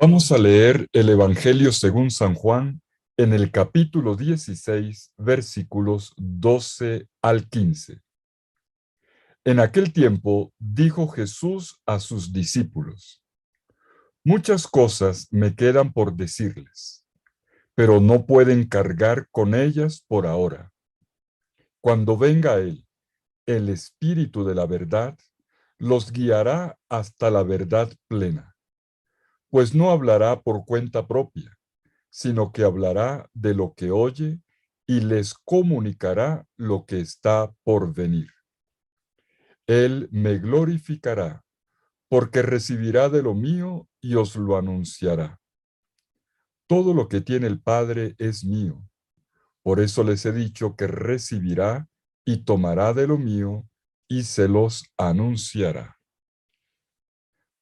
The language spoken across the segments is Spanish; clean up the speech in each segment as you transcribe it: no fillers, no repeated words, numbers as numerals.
Vamos a leer el Evangelio según San Juan en el capítulo 16, versículos 12 al 15. En aquel tiempo dijo Jesús a sus discípulos: Muchas cosas me quedan por decirles, pero no pueden cargar con ellas por ahora. Cuando venga Él, el Espíritu de la verdad, los guiará hasta la verdad plena, pues no hablará por cuenta propia, sino que hablará de lo que oye y les comunicará lo que está por venir. Él me glorificará, porque recibirá de lo mío y os lo anunciará. Todo lo que tiene el Padre es mío. Por eso les he dicho que recibirá y tomará de lo mío y se los anunciará.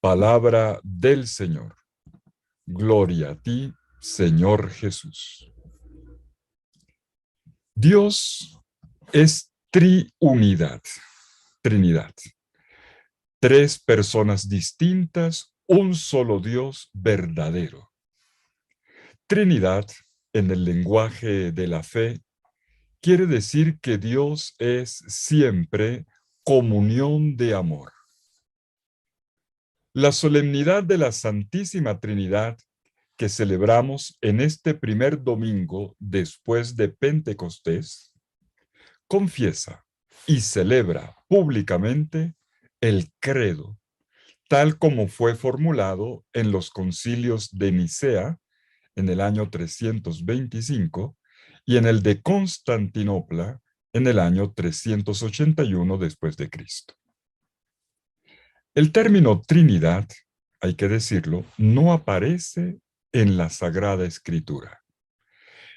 Palabra del Señor. Gloria a ti, Señor Jesús. Dios es triunidad, Trinidad. Tres personas distintas, un solo Dios verdadero. Trinidad, en el lenguaje de la fe, quiere decir que Dios es siempre comunión de amor. La solemnidad de la Santísima Trinidad que celebramos en este primer domingo después de Pentecostés confiesa y celebra públicamente el credo, tal como fue formulado en los concilios de Nicea en el año 325 y en el de Constantinopla en el año 381 después de Cristo. El término Trinidad, hay que decirlo, no aparece en la Sagrada Escritura.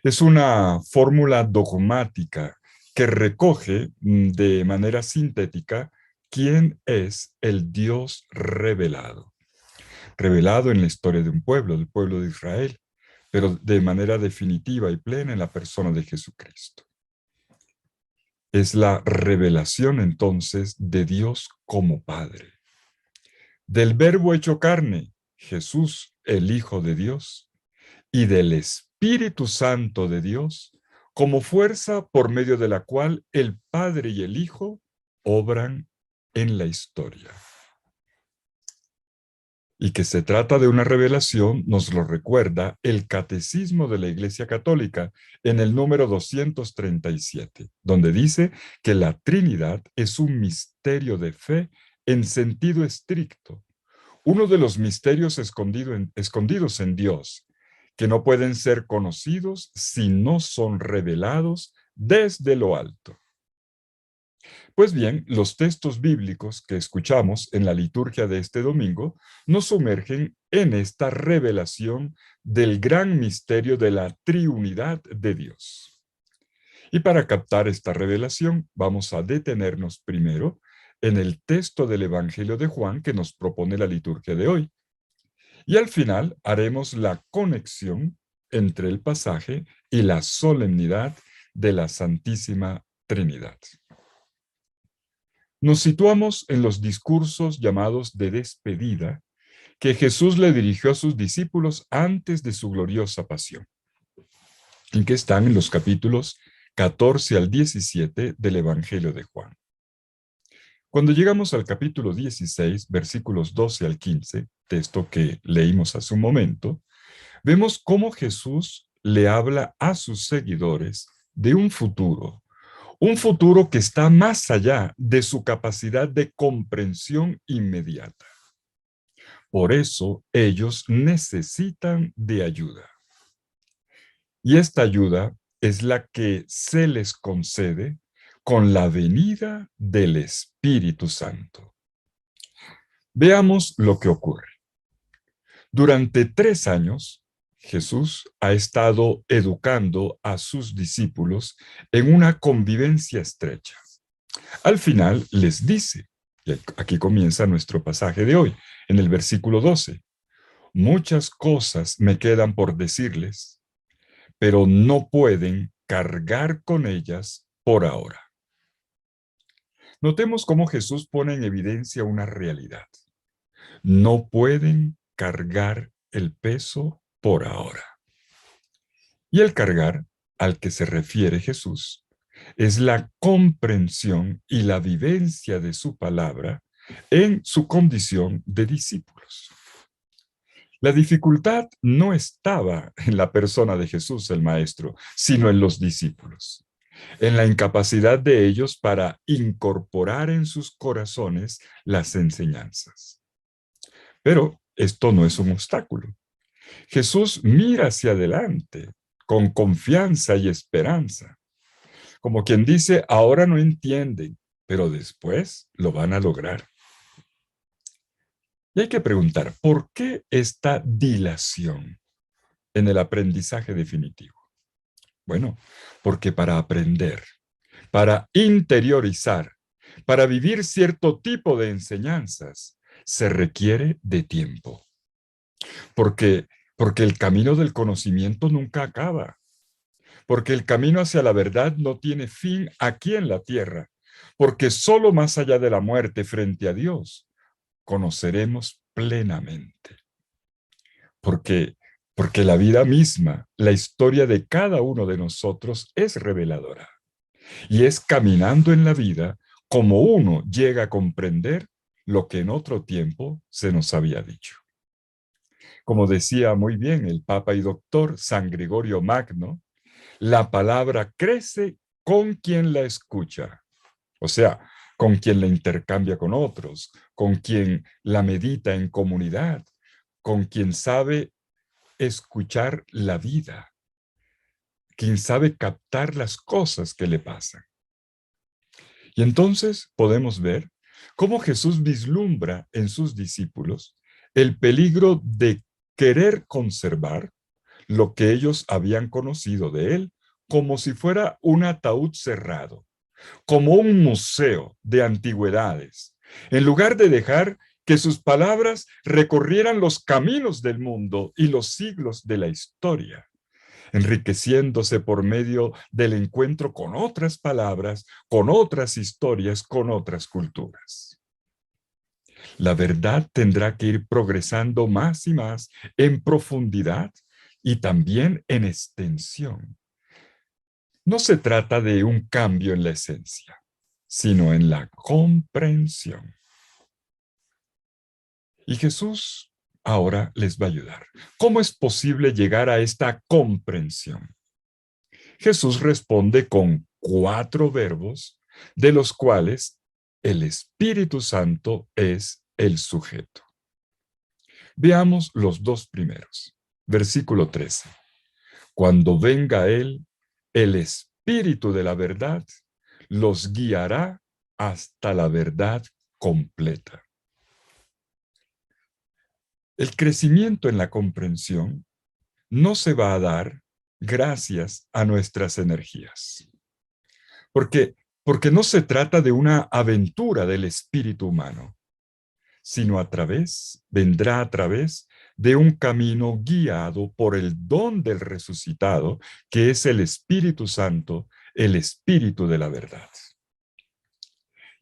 Es una fórmula dogmática que recoge de manera sintética quién es el Dios revelado. Revelado en la historia de un pueblo, del pueblo de Israel, pero de manera definitiva y plena en la persona de Jesucristo. Es la revelación entonces de Dios como Padre. Del Verbo hecho carne, Jesús, el Hijo de Dios, y del Espíritu Santo de Dios, como fuerza por medio de la cual el Padre y el Hijo obran en la historia. Y que se trata de una revelación, nos lo recuerda el Catecismo de la Iglesia Católica en el número 237, donde dice que la Trinidad es un misterio de fe en sentido estricto, uno de los misterios escondidos en Dios, que no pueden ser conocidos si no son revelados desde lo alto. Pues bien, los textos bíblicos que escuchamos en la liturgia de este domingo nos sumergen en esta revelación del gran misterio de la triunidad de Dios. Y para captar esta revelación, vamos a detenernos primero en el texto del Evangelio de Juan que nos propone la liturgia de hoy. Y al final haremos la conexión entre el pasaje y la solemnidad de la Santísima Trinidad. Nos situamos en los discursos llamados de despedida que Jesús le dirigió a sus discípulos antes de su gloriosa pasión, en que están en los capítulos 14 al 17 del Evangelio de Juan. Cuando llegamos al capítulo 16, versículos 12 al 15, texto que leímos hace un momento, vemos cómo Jesús le habla a sus seguidores de un futuro que está más allá de su capacidad de comprensión inmediata. Por eso ellos necesitan de ayuda. Y esta ayuda es la que se les concede con la venida del Espíritu Santo. Veamos lo que ocurre. Durante 3 años, Jesús ha estado educando a sus discípulos en una convivencia estrecha. Al final les dice, y aquí comienza nuestro pasaje de hoy, en el versículo 12, muchas cosas me quedan por decirles, pero no pueden cargar con ellas por ahora. Notemos cómo Jesús pone en evidencia una realidad. No pueden cargar el peso por ahora. Y el cargar al que se refiere Jesús es la comprensión y la vivencia de su palabra en su condición de discípulos. La dificultad no estaba en la persona de Jesús, el Maestro, sino en los discípulos, en la incapacidad de ellos para incorporar en sus corazones las enseñanzas. Pero esto no es un obstáculo. Jesús mira hacia adelante con confianza y esperanza, como quien dice, ahora no entienden, pero después lo van a lograr. Y hay que preguntar, ¿por qué esta dilación en el aprendizaje definitivo? Bueno, porque para aprender, para interiorizar, para vivir cierto tipo de enseñanzas, se requiere de tiempo. Porque el camino del conocimiento nunca acaba. Porque el camino hacia la verdad no tiene fin aquí en la tierra. Porque solo más allá de la muerte frente a Dios conoceremos plenamente. Porque, porque la vida misma, la historia de cada uno de nosotros es reveladora. Y es caminando en la vida como uno llega a comprender lo que en otro tiempo se nos había dicho. Como decía muy bien el Papa y Doctor San Gregorio Magno, la palabra crece con quien la escucha, o sea, con quien la intercambia con otros, con quien la medita en comunidad, con quien sabe escuchar la vida, quien sabe captar las cosas que le pasan. Y entonces podemos ver cómo Jesús vislumbra en sus discípulos el peligro de querer conservar lo que ellos habían conocido de él como si fuera un ataúd cerrado, como un museo de antigüedades, en lugar de dejar que sus palabras recorrieran los caminos del mundo y los siglos de la historia, enriqueciéndose por medio del encuentro con otras palabras, con otras historias, con otras culturas. La verdad tendrá que ir progresando más y más en profundidad y también en extensión. No se trata de un cambio en la esencia, sino en la comprensión. Y Jesús ahora les va a ayudar. ¿Cómo es posible llegar a esta comprensión? Jesús responde con 4 verbos, de los cuales el Espíritu Santo es el sujeto. Veamos los 2 primeros. Versículo 13. Cuando venga Él, el Espíritu de la verdad, los guiará hasta la verdad completa. El crecimiento en la comprensión no se va a dar gracias a nuestras energías. Porque no se trata de una aventura del espíritu humano, sino vendrá a través de un camino guiado por el don del resucitado, que es el Espíritu Santo, el Espíritu de la verdad.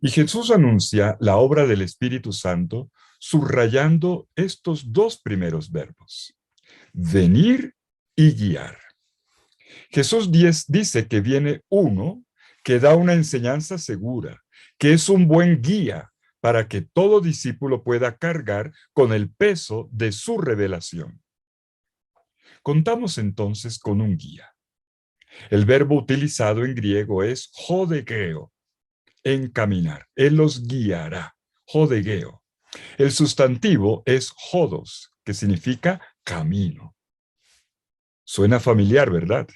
Y Jesús anuncia la obra del Espíritu Santo subrayando estos 2 primeros verbos, venir y guiar. Jesús dice que viene uno que da una enseñanza segura, que es un buen guía para que todo discípulo pueda cargar con el peso de su revelación. Contamos entonces con un guía. El verbo utilizado en griego es jodegeo, encaminar. Él los guiará, jodegeo. El sustantivo es jodos, que significa camino. Suena familiar, ¿verdad?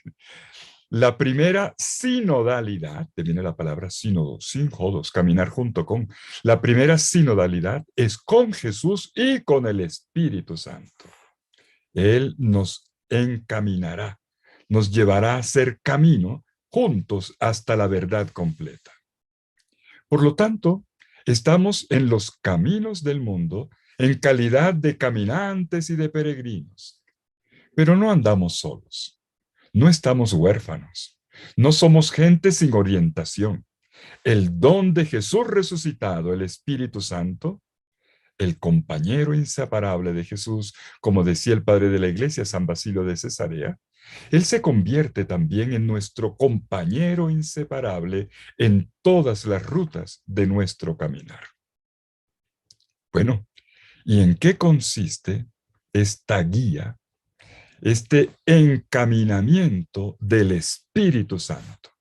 La primera sinodalidad, te viene la palabra sínodo, sin jodos, caminar junto con. La primera sinodalidad es con Jesús y con el Espíritu Santo. Él nos encaminará, nos llevará a hacer camino juntos hasta la verdad completa. Por lo tanto, estamos en los caminos del mundo en calidad de caminantes y de peregrinos. Pero no andamos solos. No estamos huérfanos. No somos gente sin orientación. El don de Jesús resucitado, el Espíritu Santo, el compañero inseparable de Jesús, como decía el padre de la iglesia, San Basilio de Cesarea, Él se convierte también en nuestro compañero inseparable en todas las rutas de nuestro caminar. Bueno, ¿y en qué consiste esta guía, este encaminamiento del Espíritu Santo?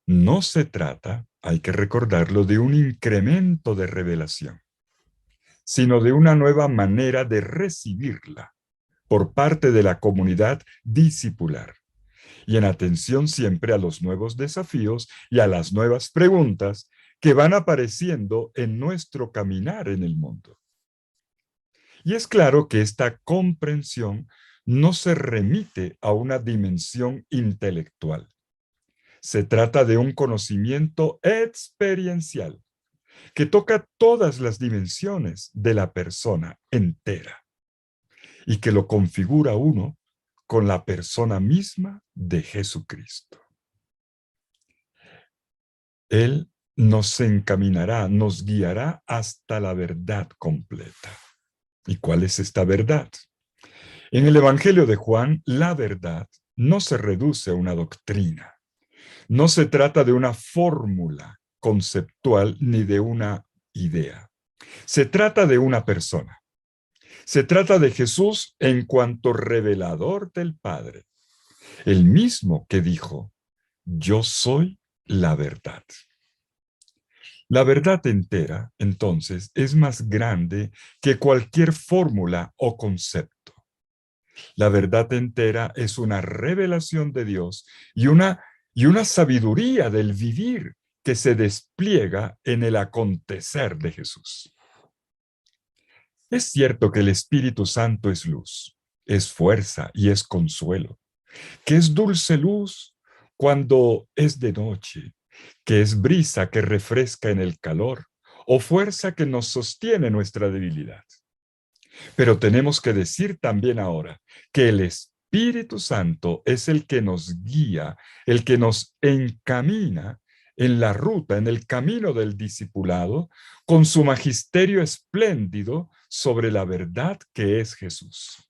No se trata, hay que recordarlo, de un incremento de revelación, sino de una nueva manera de recibirla por parte de la comunidad discipular y en atención siempre a los nuevos desafíos y a las nuevas preguntas que van apareciendo en nuestro caminar en el mundo. Y es claro que esta comprensión no se remite a una dimensión intelectual. Se trata de un conocimiento experiencial que toca todas las dimensiones de la persona entera y que lo configura uno con la persona misma de Jesucristo. Él nos encaminará, nos guiará hasta la verdad completa. ¿Y cuál es esta verdad? En el Evangelio de Juan, la verdad no se reduce a una doctrina. No se trata de una fórmula conceptual ni de una idea. Se trata de una persona. Se trata de Jesús en cuanto revelador del Padre, el mismo que dijo, yo soy la verdad. La verdad entera, entonces, es más grande que cualquier fórmula o concepto. La verdad entera es una revelación de Dios y una sabiduría del vivir que se despliega en el acontecer de Jesús. Es cierto que el Espíritu Santo es luz, es fuerza y es consuelo, que es dulce luz cuando es de noche, que es brisa que refresca en el calor o fuerza que nos sostiene nuestra debilidad. Pero tenemos que decir también ahora que el Espíritu Santo es el que nos guía, el que nos encamina en la ruta, en el camino del discipulado, con su magisterio espléndido sobre la verdad que es Jesús.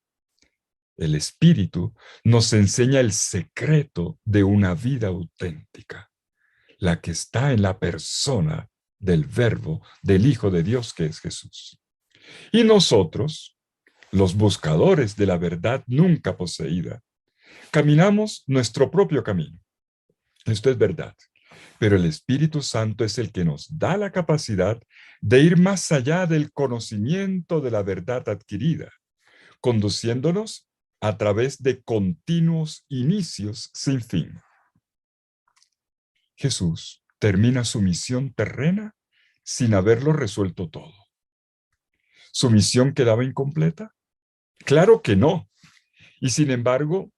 El Espíritu nos enseña el secreto de una vida auténtica, la que está en la persona del Verbo, del Hijo de Dios que es Jesús. Y nosotros, los buscadores de la verdad nunca poseída, caminamos nuestro propio camino. Esto es verdad. Pero el Espíritu Santo es el que nos da la capacidad de ir más allá del conocimiento de la verdad adquirida, conduciéndonos a través de continuos inicios sin fin. Jesús termina su misión terrena sin haberlo resuelto todo. ¿Su misión quedaba incompleta? Claro que no. Y sin embargo,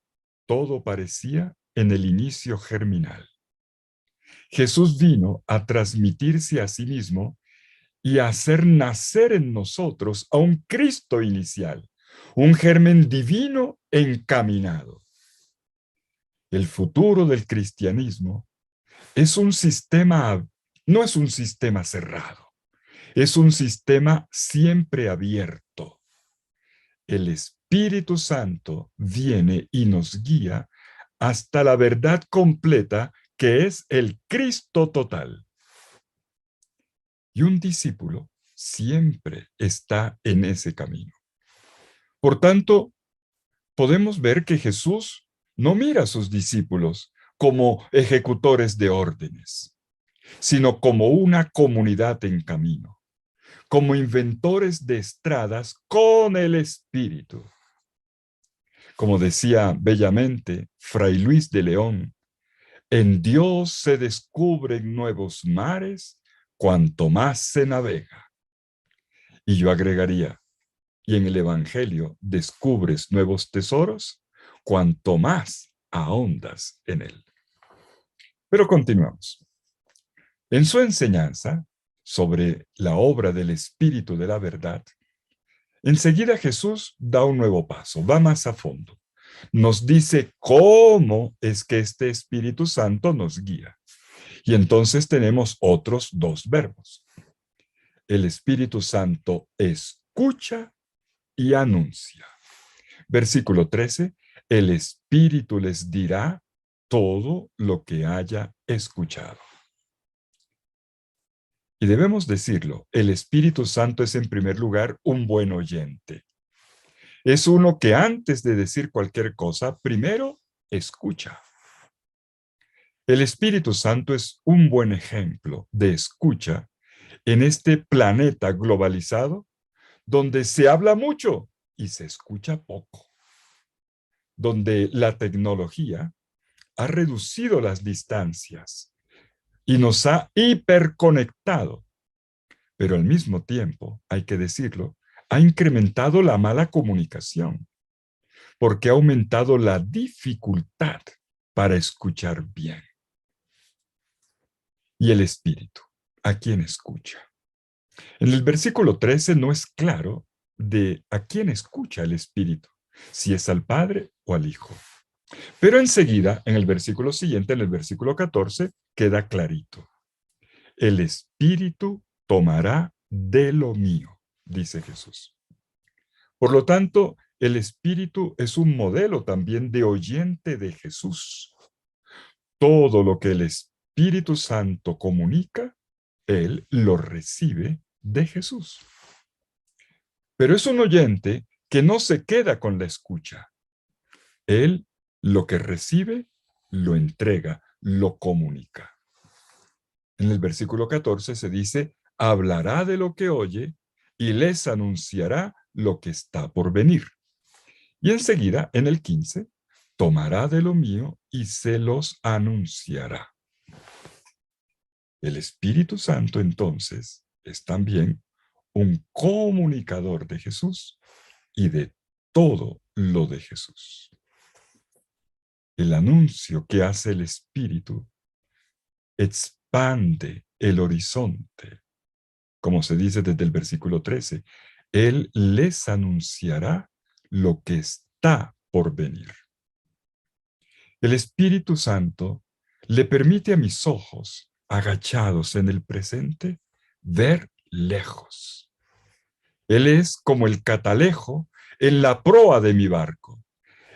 todo parecía en el inicio germinal. Jesús vino a transmitirse a sí mismo y a hacer nacer en nosotros a un Cristo inicial, un germen divino encaminado. El futuro del cristianismo es un sistema, no es un sistema cerrado, es un sistema siempre abierto. El Espíritu Santo viene y nos guía hasta la verdad completa que es el Cristo total. Y un discípulo siempre está en ese camino. Por tanto, podemos ver que Jesús no mira a sus discípulos como ejecutores de órdenes, sino como una comunidad en camino, como inventores de estradas con el Espíritu. Como decía bellamente Fray Luis de León, en Dios se descubren nuevos mares cuanto más se navega. Y yo agregaría, y en el Evangelio descubres nuevos tesoros cuanto más ahondas en él. Pero continuamos. En su enseñanza sobre la obra del Espíritu de la verdad, enseguida Jesús da un nuevo paso, va más a fondo. Nos dice cómo es que este Espíritu Santo nos guía. Y entonces tenemos otros dos verbos. El Espíritu Santo escucha y anuncia. Versículo 13, el Espíritu les dirá todo lo que haya escuchado. Y debemos decirlo, el Espíritu Santo es en primer lugar un buen oyente. Es uno que antes de decir cualquier cosa, primero escucha. El Espíritu Santo es un buen ejemplo de escucha en este planeta globalizado donde se habla mucho y se escucha poco, donde la tecnología ha reducido las distancias y nos ha hiperconectado, pero al mismo tiempo, hay que decirlo, ha incrementado la mala comunicación, porque ha aumentado la dificultad para escuchar bien. Y el espíritu, ¿a quién escucha? En el versículo 13 no es claro de a quién escucha el espíritu, si es al Padre o al Hijo. Pero enseguida, en el versículo siguiente, en el versículo 14, queda clarito. El espíritu tomará de lo mío, dice Jesús. Por lo tanto, el espíritu es un modelo también de oyente de Jesús. Todo lo que el Espíritu Santo comunica, él lo recibe de Jesús. Pero es un oyente que no se queda con la escucha. Él lo que recibe, lo entrega, lo comunica. En el versículo 14 se dice, hablará de lo que oye y les anunciará lo que está por venir. Y enseguida, en el 15, tomará de lo mío y se los anunciará. El Espíritu Santo, entonces, es también un comunicador de Jesús y de todo lo de Jesús. El anuncio que hace el Espíritu expande el horizonte, como se dice desde el versículo 13. Él les anunciará lo que está por venir. El Espíritu Santo le permite a mis ojos, agachados en el presente, ver lejos. Él es como el catalejo en la proa de mi barco.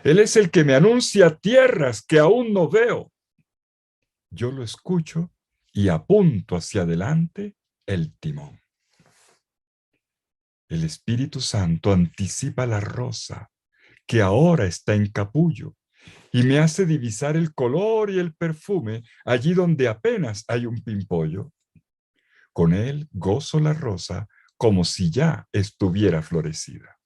Él es el que me anuncia tierras que aún no veo. Yo lo escucho y apunto hacia adelante el timón. El Espíritu Santo anticipa la rosa que ahora está en capullo y me hace divisar el color y el perfume allí donde apenas hay un pimpollo. Con él gozo la rosa como si ya estuviera florecida.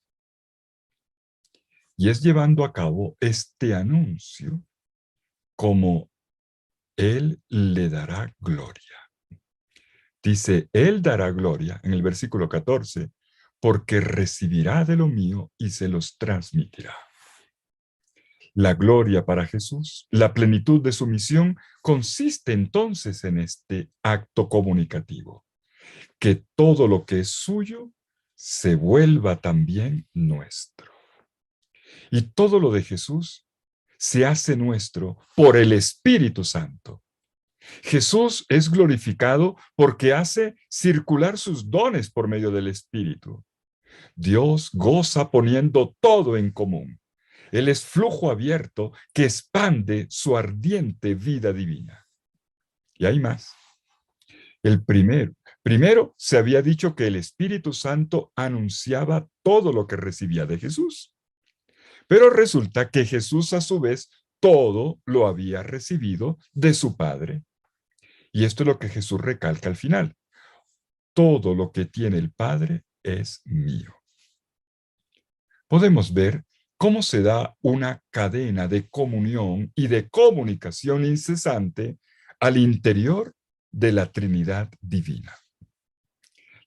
Y es llevando a cabo este anuncio como él le dará gloria. Dice, él dará gloria en el versículo 14, porque recibirá de lo mío y se los transmitirá. La gloria para Jesús, la plenitud de su misión, consiste entonces en este acto comunicativo, que todo lo que es suyo se vuelva también nuestro. Y todo lo de Jesús se hace nuestro por el Espíritu Santo. Jesús es glorificado porque hace circular sus dones por medio del Espíritu. Dios goza poniendo todo en común. Él es flujo abierto que expande su ardiente vida divina. Y hay más. Primero se había dicho que el Espíritu Santo anunciaba todo lo que recibía de Jesús. Pero resulta que Jesús a su vez todo lo había recibido de su Padre. Y esto es lo que Jesús recalca al final. Todo lo que tiene el Padre es mío. Podemos ver cómo se da una cadena de comunión y de comunicación incesante al interior de la Trinidad divina.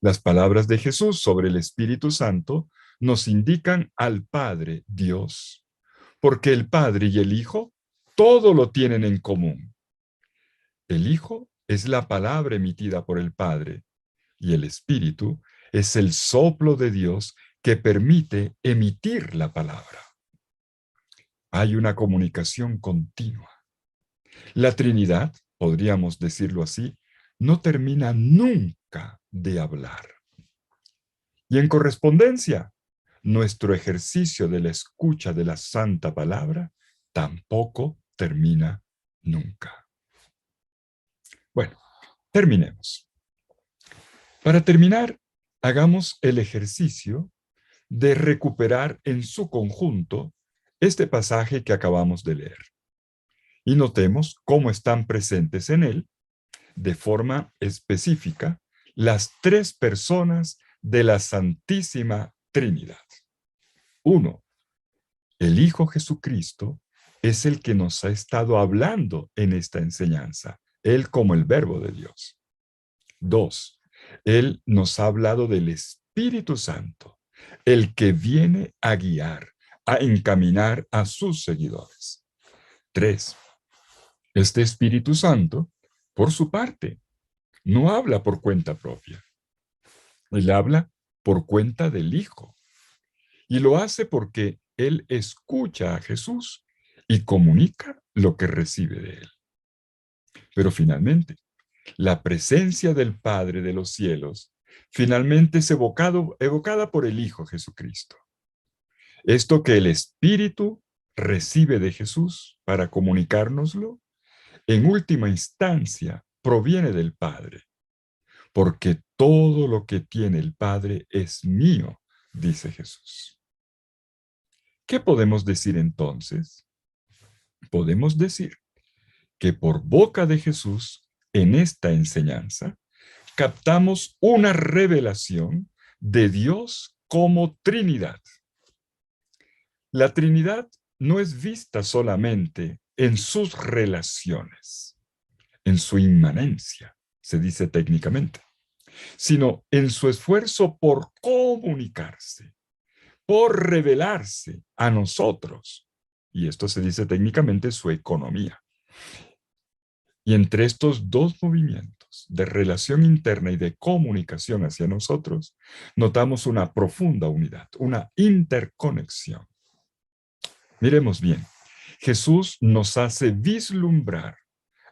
Las palabras de Jesús sobre el Espíritu Santo nos indican al Padre Dios, porque el Padre y el Hijo todo lo tienen en común. El Hijo es la palabra emitida por el Padre y el Espíritu es el soplo de Dios que permite emitir la palabra. Hay una comunicación continua. La Trinidad, podríamos decirlo así, no termina nunca de hablar. Y en correspondencia, nuestro ejercicio de la escucha de la santa palabra tampoco termina nunca. Bueno, terminemos. Para terminar, hagamos el ejercicio de recuperar en su conjunto este pasaje que acabamos de leer. Y notemos cómo están presentes en él, de forma específica, las tres personas de la Santísima Trinidad. 1. El Hijo Jesucristo es el que nos ha estado hablando en esta enseñanza, Él como el Verbo de Dios. 2. Él nos ha hablado del Espíritu Santo, el que viene a guiar, a encaminar a sus seguidores. 3. Este Espíritu Santo, por su parte, no habla por cuenta propia. Él habla por cuenta del Hijo. Y lo hace porque Él escucha a Jesús y comunica lo que recibe de Él. Pero finalmente, la presencia del Padre de los cielos finalmente es evocada por el Hijo Jesucristo. Esto que el Espíritu recibe de Jesús para comunicárnoslo, en última instancia proviene del Padre, porque todo lo que tiene el Padre es mío, dice Jesús. ¿Qué podemos decir entonces? Podemos decir que por boca de Jesús, en esta enseñanza, captamos una revelación de Dios como Trinidad. La Trinidad no es vista solamente en sus relaciones, en su inmanencia, se dice técnicamente, sino en su esfuerzo por comunicarse, por revelarse a nosotros. Y esto se dice técnicamente su economía. Y entre estos dos movimientos de relación interna y de comunicación hacia nosotros, notamos una profunda unidad, una interconexión. Miremos bien, Jesús nos hace vislumbrar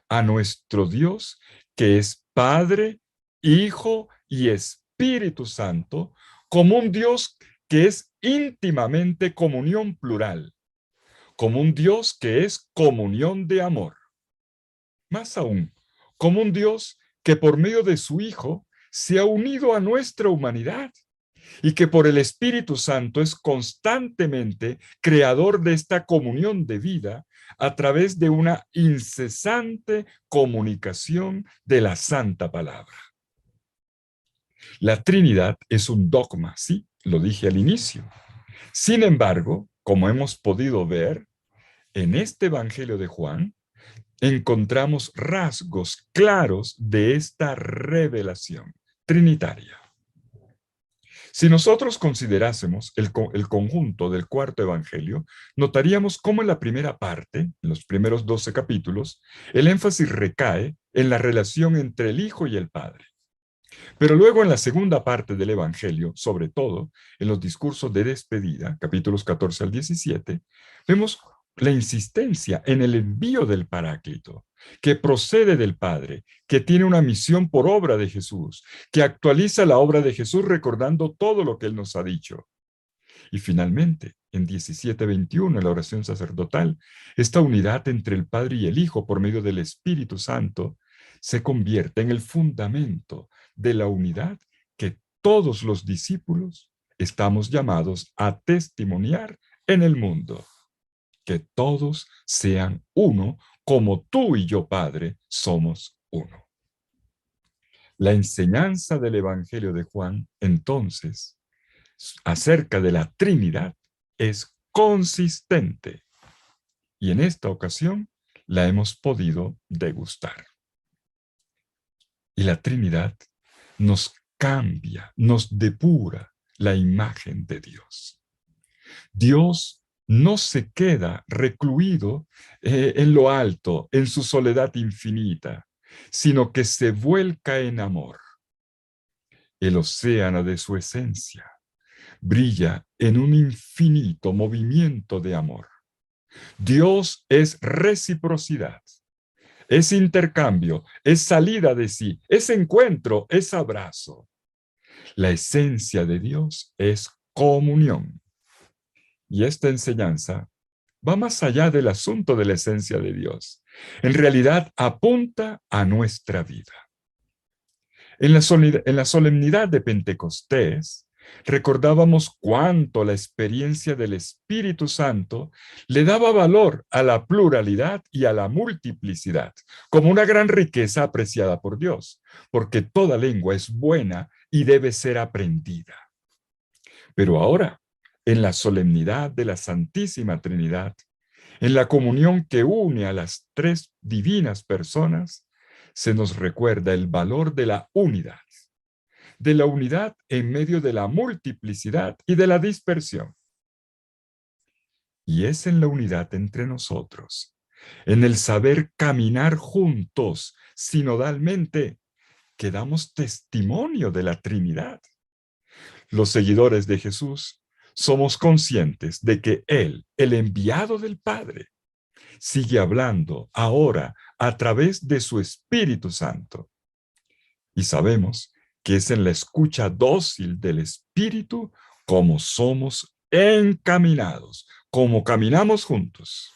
a nuestro Dios, que es Padre, Hijo y Espíritu Santo, como un Dios que es íntimamente comunión plural, como un Dios que es comunión de amor. Más aún, como un Dios que por medio de su Hijo se ha unido a nuestra humanidad y que por el Espíritu Santo es constantemente creador de esta comunión de vida a través de una incesante comunicación de la Santa Palabra. La Trinidad es un dogma, sí, lo dije al inicio. Sin embargo, como hemos podido ver, en este Evangelio de Juan, encontramos rasgos claros de esta revelación trinitaria. Si nosotros considerásemos el conjunto del cuarto evangelio, notaríamos cómo en la primera parte, en los primeros 12 capítulos, el énfasis recae en la relación entre el Hijo y el Padre. Pero luego en la segunda parte del evangelio, sobre todo en los discursos de despedida, capítulos 14 al 17, vemos la insistencia en el envío del Paráclito, que procede del Padre, que tiene una misión por obra de Jesús, que actualiza la obra de Jesús recordando todo lo que Él nos ha dicho. Y finalmente, en 17:21, en la oración sacerdotal, esta unidad entre el Padre y el Hijo por medio del Espíritu Santo se convierte en el fundamento de la unidad que todos los discípulos estamos llamados a testimoniar en el mundo. Que todos sean uno, como tú y yo, Padre, somos uno. La enseñanza del Evangelio de Juan, entonces, acerca de la Trinidad, es consistente. Y en esta ocasión la hemos podido degustar. Y la Trinidad nos cambia, nos depura la imagen de Dios. Dios no se queda recluido en lo alto, en su soledad infinita, sino que se vuelca en amor. El océano de su esencia brilla en un infinito movimiento de amor. Dios es reciprocidad, es intercambio, es salida de sí, es encuentro, es abrazo. La esencia de Dios es comunión. Y esta enseñanza va más allá del asunto de la esencia de Dios. En realidad apunta a nuestra vida. En la solemnidad de Pentecostés, recordábamos cuánto la experiencia del Espíritu Santo le daba valor a la pluralidad y a la multiplicidad, como una gran riqueza apreciada por Dios, porque toda lengua es buena y debe ser aprendida. Pero ahora, en la solemnidad de la Santísima Trinidad, en la comunión que une a las tres divinas personas, se nos recuerda el valor de la unidad en medio de la multiplicidad y de la dispersión. Y es en la unidad entre nosotros, en el saber caminar juntos, sinodalmente, que damos testimonio de la Trinidad. Los seguidores de Jesús somos conscientes de que Él, el enviado del Padre, sigue hablando ahora a través de su Espíritu Santo. Y sabemos que es en la escucha dócil del Espíritu como somos encaminados, como caminamos juntos.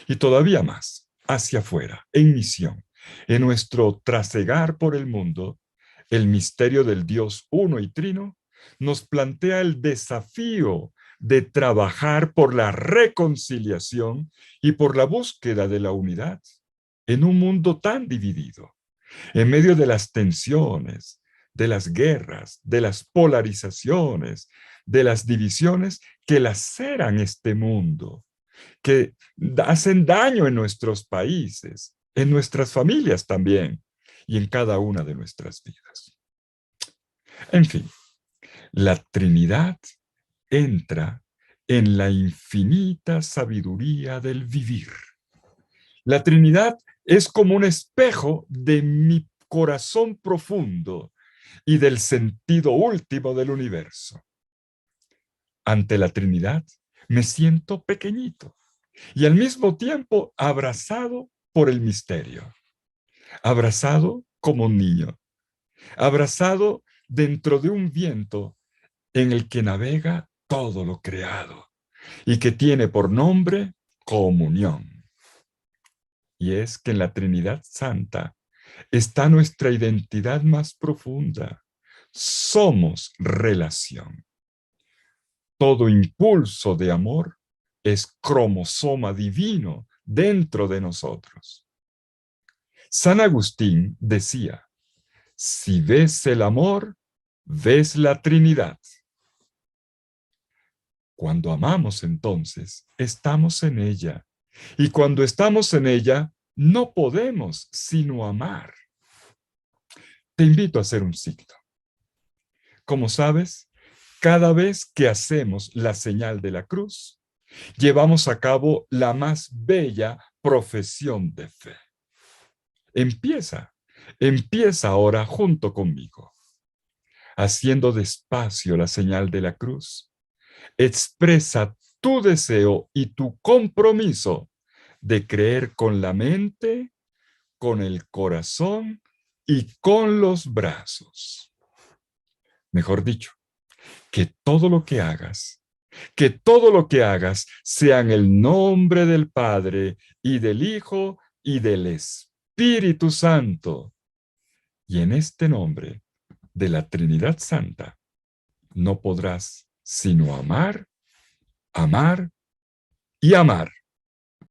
Y todavía más, hacia afuera, en misión, en nuestro trasegar por el mundo, el misterio del Dios uno y trino nos plantea el desafío de trabajar por la reconciliación y por la búsqueda de la unidad en un mundo tan dividido, en medio de las tensiones, de las guerras, de las polarizaciones, de las divisiones que laceran este mundo, que hacen daño en nuestros países, en nuestras familias también y en cada una de nuestras vidas. En fin, la Trinidad entra en la infinita sabiduría del vivir. La Trinidad es como un espejo de mi corazón profundo y del sentido último del universo. Ante la Trinidad me siento pequeñito y al mismo tiempo abrazado por el misterio, abrazado como un niño, abrazado dentro de un viento en el que navega todo lo creado y que tiene por nombre comunión. Y es que en la Trinidad Santa está nuestra identidad más profunda. Somos relación. Todo impulso de amor es cromosoma divino dentro de nosotros. San Agustín decía, si ves el amor, ves la Trinidad. Cuando amamos entonces, estamos en ella. Y cuando estamos en ella, no podemos sino amar. Te invito a hacer un signo. Como sabes, cada vez que hacemos la señal de la cruz, llevamos a cabo la más bella profesión de fe. Empieza ahora junto conmigo, haciendo despacio la señal de la cruz. Expresa tu deseo y tu compromiso de creer con la mente, con el corazón y con los brazos. Mejor dicho, que todo lo que hagas sea en el nombre del Padre y del Hijo y del Espíritu Santo. Y en este nombre de la Trinidad Santa no podrás sino amar, amar y amar.